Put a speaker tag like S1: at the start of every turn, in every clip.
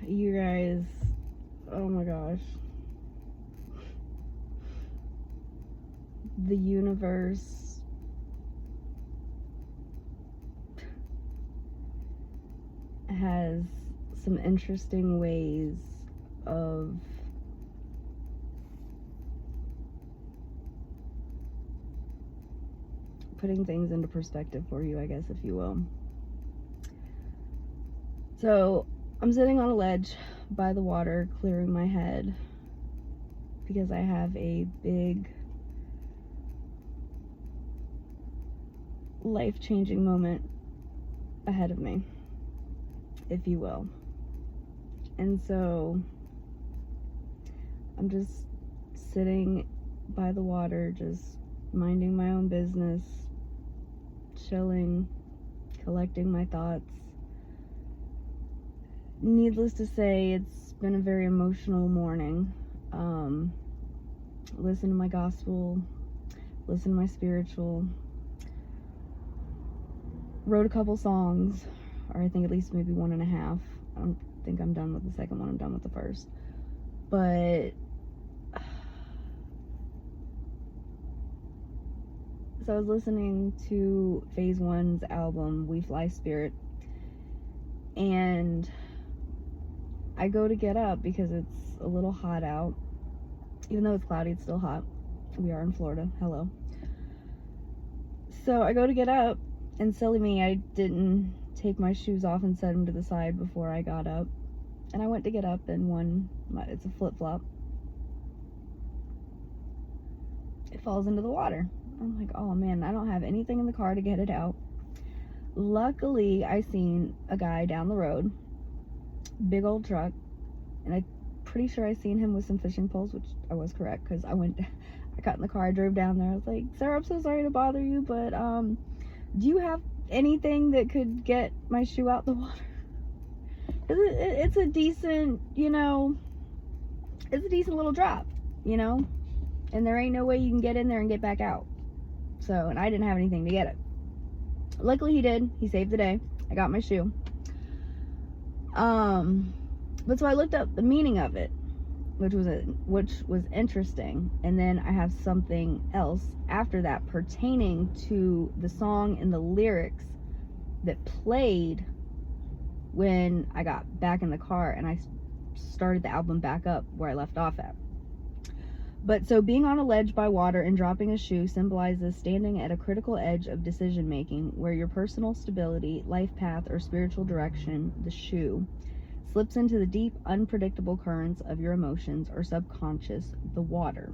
S1: You guys, oh my gosh. The universe has some interesting ways of putting things into perspective for you, I guess, if you will. So I'm sitting on a ledge by the water, clearing my head, because I have a big life-changing moment ahead of me, if you will. And so I'm just sitting by the water, just minding my own business, chilling, collecting my thoughts. Needless to say, it's been a very emotional morning. Listen to my gospel, listen to my spiritual, wrote a couple songs, or I think at least maybe 1.5. I don't think I'm done with the second one, I'm done with the first. But so I was listening to Phase 1's album, We Fly Spirit, and I go to get up because it's a little hot out. Even though it's cloudy, it's still hot. We are in Florida. Hello. So I go to get up, and silly me, I didn't take my shoes off and set them to the side before I got up. And I went to get up, and it's a flip-flop. It falls into the water. I'm like, oh man, I don't have anything in the car to get it out. Luckily, I seen a guy down the road, big old truck, and I'm pretty sure I seen him with some fishing poles, which I was correct, because I got in the car, I drove down there. I was like, sir, I'm so sorry to bother you, but do you have anything that could get my shoe out the water? It's a decent, it's a decent little drop, and there ain't no way you can get in there and get back out. So, and I didn't have anything to get it. Luckily he did. He saved the day. I got my shoe. But so I looked up the meaning of it, which was interesting. And then I have something else after that pertaining to the song and the lyrics that played when I got back in the car and I started the album back up where I left off at. But so being on a ledge by water and dropping a shoe symbolizes standing at a critical edge of decision making where your personal stability, life path, or spiritual direction, the shoe, slips into the deep, unpredictable currents of your emotions or subconscious, the water.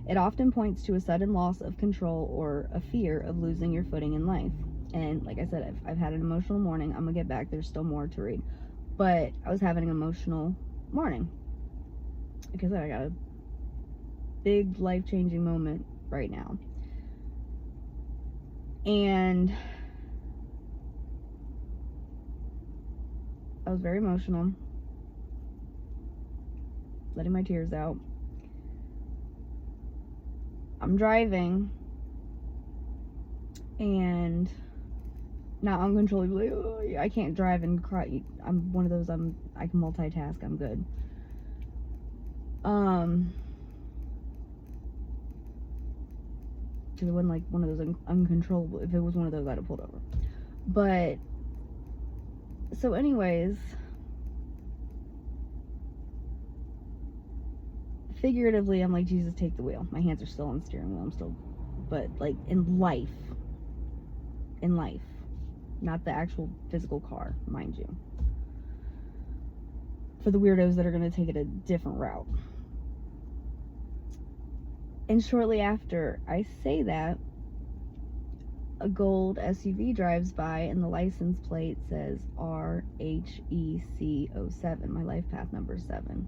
S1: It often points to a sudden loss of control or a fear of losing your footing in life. And like I said, I've had an emotional morning. I'm gonna get back. There's still more to read. But I was having an emotional morning. Like I said, I got a big life-changing moment right now. And I was very emotional, letting my tears out. I'm driving and not uncontrollably, I can't drive and cry. I'm one of those, I can multitask, I'm good. Because it wasn't like one of those uncontrollable. If it was one of those, I'd have pulled over. But so anyways, figuratively, I'm like, Jesus, take the wheel. My hands are still on the steering wheel. I'm still, but like in life, not the actual physical car, mind you, for the weirdos that are going to take it a different route. And shortly after I say that, a gold SUV drives by and the license plate says RHEC07. My life path number 7.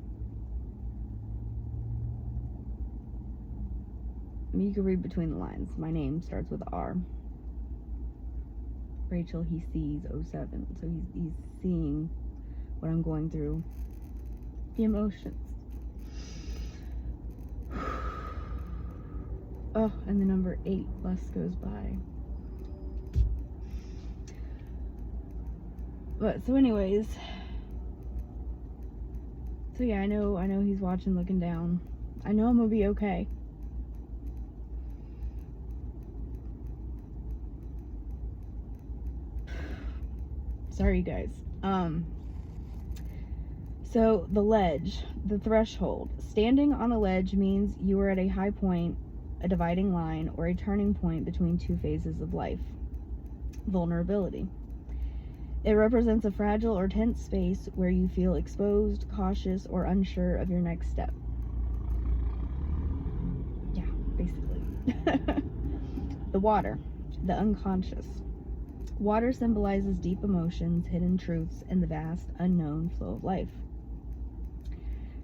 S1: I mean, you can read between the lines. My name starts with R. Rachel, he sees 07. So he's seeing what I'm going through. The emotions. Oh, and the number 8 bus goes by. But so anyways, So yeah, I know he's watching, looking down. I know I'm gonna be okay. Sorry, you guys. So the ledge, the threshold. Standing on a ledge means you are at a high point, a dividing line, or a turning point between two phases of life. Vulnerability. It represents a fragile or tense space where you feel exposed, cautious, or unsure of your next step. Yeah, basically. The water, the unconscious. Water symbolizes deep emotions, hidden truths, and the vast, unknown flow of life.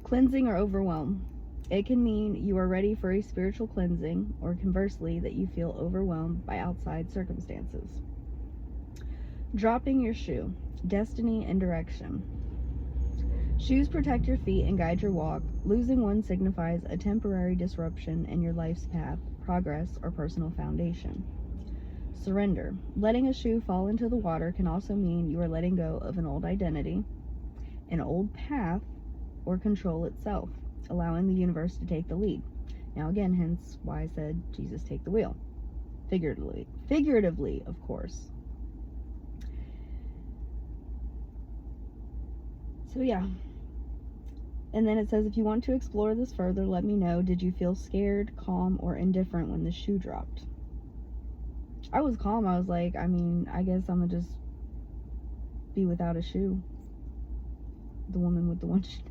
S1: Cleansing or overwhelm. It can mean you are ready for a spiritual cleansing, or conversely, that you feel overwhelmed by outside circumstances. Dropping your shoe. Destiny and direction. Shoes protect your feet and guide your walk. Losing one signifies a temporary disruption in your life's path, progress, or personal foundation. Surrender. Letting a shoe fall into the water can also mean you are letting go of an old identity, an old path, or control itself, allowing the universe to take the lead. Now again, hence why I said Jesus take the wheel. Figuratively, of course. So yeah. And then it says, if you want to explore this further, let me know. Did you feel scared, calm, or indifferent when the shoe dropped? I was calm. I was like, I guess I'm gonna just be without a shoe. The woman with the one shoe.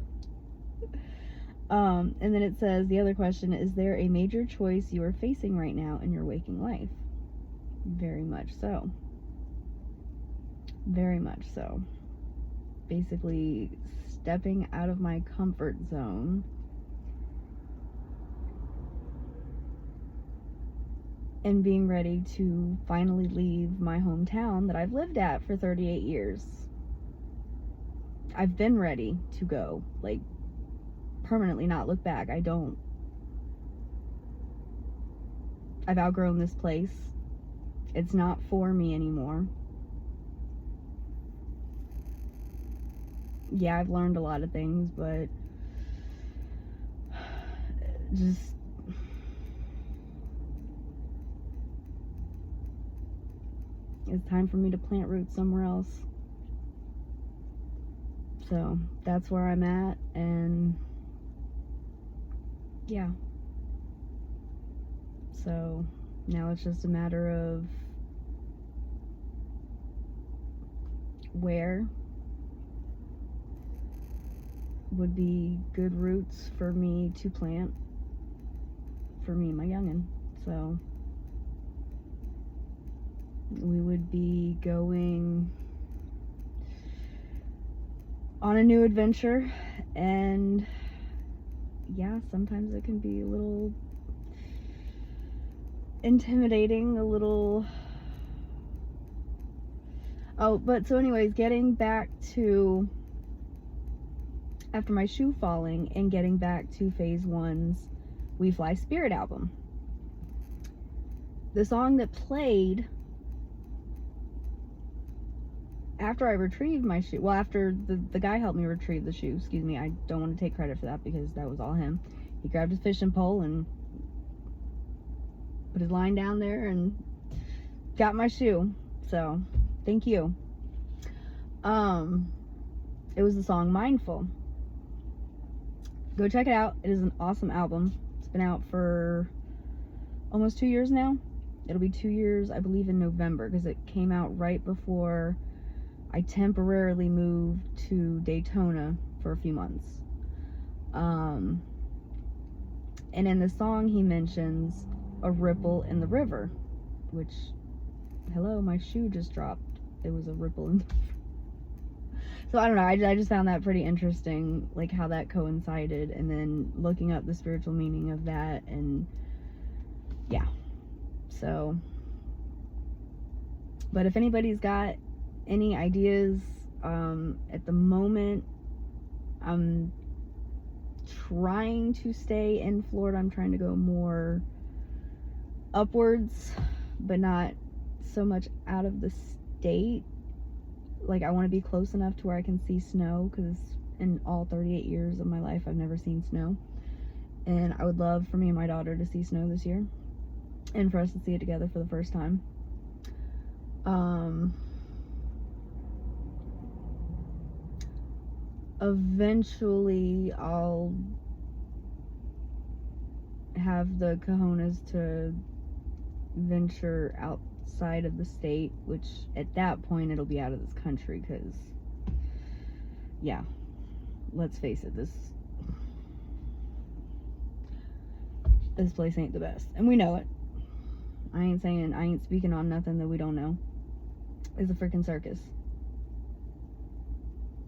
S1: And then it says, the other question, is there a major choice you are facing right now in your waking life? Very much so. Very much so. Basically, stepping out of my comfort zone and being ready to finally leave my hometown that I've lived at for 38 years. I've been ready to go, like, permanently not look back. I've outgrown this place. It's not for me anymore. Yeah, I've learned a lot of things, but just it's time for me to plant roots somewhere else. So that's where I'm at, and yeah. So now it's just a matter of where would be good roots for me to plant for me and my youngin'. So we would be going on a new adventure, and yeah, sometimes it can be a little intimidating, a little. Oh, but so anyways, getting back to after my shoe falling and getting back to phase 1's We Fly Spirit album. The song that played after I retrieved my shoe, well, after the guy helped me retrieve the shoe, excuse me, I don't want to take credit for that because that was all him. He grabbed his fishing pole and put his line down there and got my shoe. So, thank you. It was the song Mindful. Go check it out. It is an awesome album. It's been out for almost 2 years now. It'll be 2 years, I believe, in November, because it came out right before I temporarily moved to Daytona for a few months. And in the song, he mentions a ripple in the river, which, hello, my shoe just dropped. It was a ripple in the river. So I don't know, I just found that pretty interesting, like how that coincided, and then looking up the spiritual meaning of that, and yeah. So, but if anybody's got any ideas, at the moment, I'm trying to stay in Florida. I'm trying to go more upwards, but not so much out of the state. Like, I want to be close enough to where I can see snow, because In all 38 years of my life, I've never seen snow. And I would love for me and my daughter to see snow this year. And for us to see it together for the first time. Eventually, I'll have the cojones to venture outside of the state, which at that point it'll be out of this country, because yeah, let's face it, this place ain't the best, and we know it. I ain't speaking on nothing that we don't know. It's a freaking circus,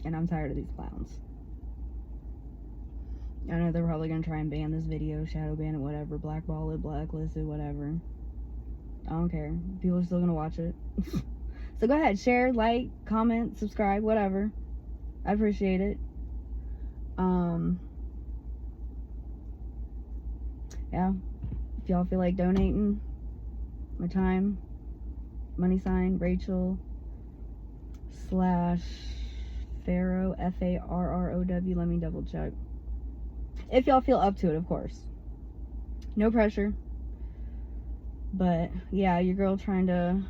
S1: and I'm tired of these clowns. I know they're probably gonna try and ban this video, shadow ban it, whatever, blackball it, blacklist it, whatever. I don't care. People are still gonna watch it. So go ahead, share, like, comment, subscribe, whatever. I appreciate it. Yeah, if y'all feel like donating my time, money sign Rachel / Pharaoh, FARROW. Let me double check. If y'all feel up to it, of course. No pressure. But yeah, your girl trying to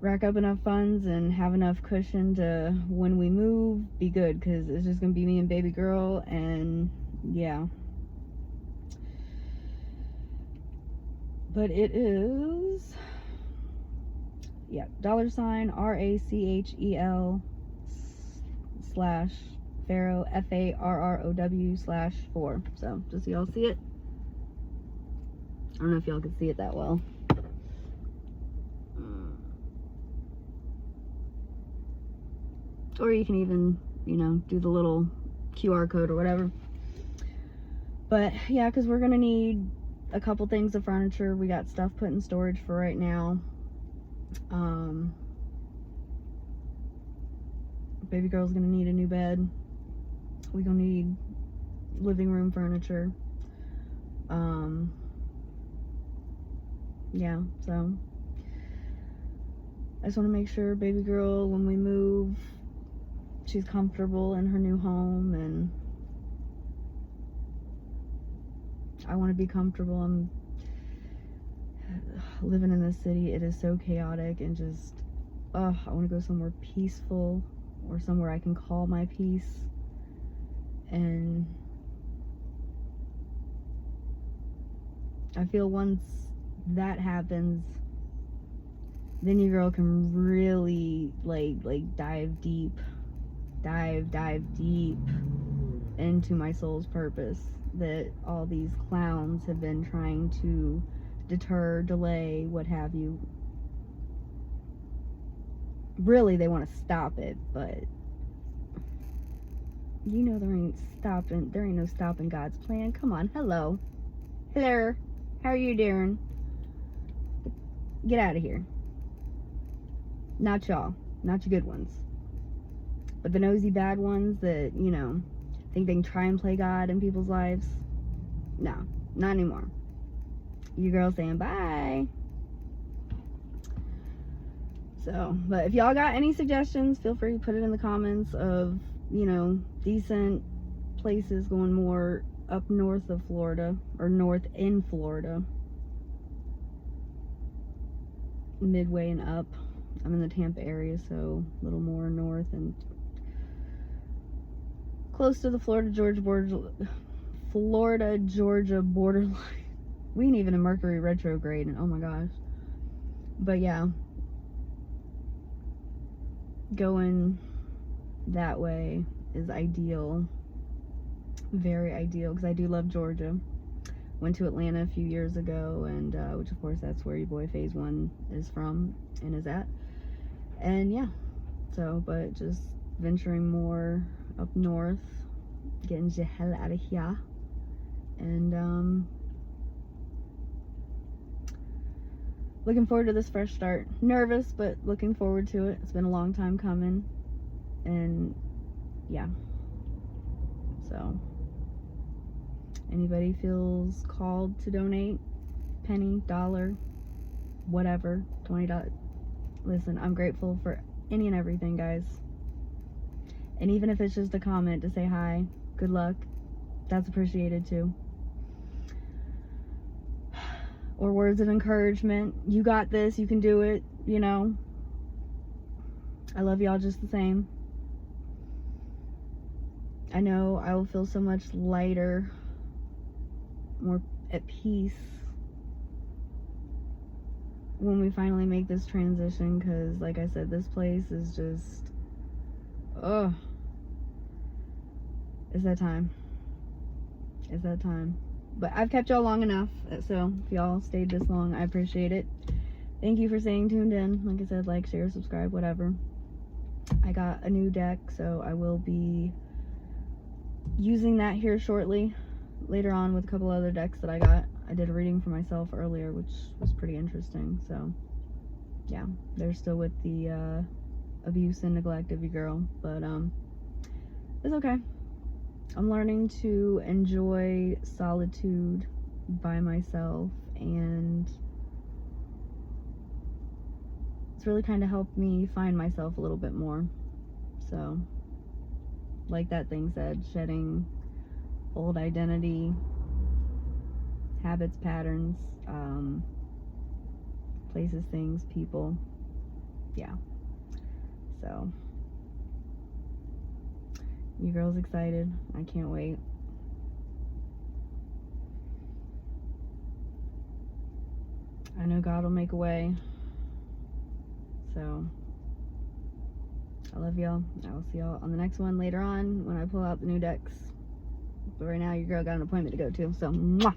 S1: rack up enough funds and have enough cushion to, when we move, be good, because it's just gonna be me and baby girl. And yeah, but it is, yeah, $RACHEL / Pharaoh, FARROW / 4. So just so y'all see it. I don't know if y'all can see it that well. Or you can even, you know, do the little QR code or whatever. But yeah, because we're gonna need a couple things of furniture. We got stuff put in storage for right now. Baby girl's gonna need a new bed. We're gonna need living room furniture. Yeah, so I just want to make sure baby girl, when we move, she's comfortable in her new home, and I want to be comfortable. I'm living in this city. It is so chaotic, and just I want to go somewhere peaceful, or somewhere I can call my peace. And I feel once that happens, then your girl can really like dive deep into my soul's purpose that all these clowns have been trying to deter, delay, what have you. Really, they want to stop it, but you know there ain't no stopping God's plan. Come on, hello, how are you doing? Get out of here. Not y'all, not you good ones, but the nosy bad ones that, you know, think they can try and play God in people's lives. No, not anymore. You girl saying bye. So, but if y'all got any suggestions, feel free to put it in the comments of, you know, decent places going more up north of Florida, or north in Florida, midway and up. I'm in the Tampa area, so a little more north and close to the Florida Georgia borderline. We ain't even in Mercury retrograde, and oh my gosh. But yeah, going that way is ideal, very ideal, because I do love Georgia. Went to Atlanta a few years ago, and which of course that's where your boy Phase 1 is from and is at. And yeah, so, but just venturing more up north, getting the hell out of here, and looking forward to this fresh start. Nervous, but looking forward to it. It's been a long time coming, and yeah, so anybody feels called to donate, penny, dollar, whatever, $20. Listen, I'm grateful for Any and everything, guys. And even if it's just a comment to say hi, good luck, that's appreciated too. Or words of encouragement. You got this, you can do it, you know. I love y'all just the same. I know I will feel so much lighter, more at peace when we finally make this transition, because like I said, this place is just, ugh. It's that time. It's that time. But I've kept y'all long enough, so if y'all stayed this long, I appreciate it. Thank you for staying tuned in. Like I said, like, share, subscribe, whatever. I got a new deck, so I will be using that here shortly, later on, with a couple other decks that I got. I did a reading for myself earlier, which was pretty interesting. So yeah, they're still with the abuse and neglect of your girl, but it's okay. I'm learning to enjoy solitude by myself, and it's really kind of helped me find myself a little bit more. So, like that thing said, shedding old identity, habits, patterns, places, things, people. Yeah. So, your girl's excited. I can't wait. I know God will make a way. So, I love y'all. I will see y'all on the next one later on when I pull out the new decks. But right now, your girl got an appointment to go to. So, mwah!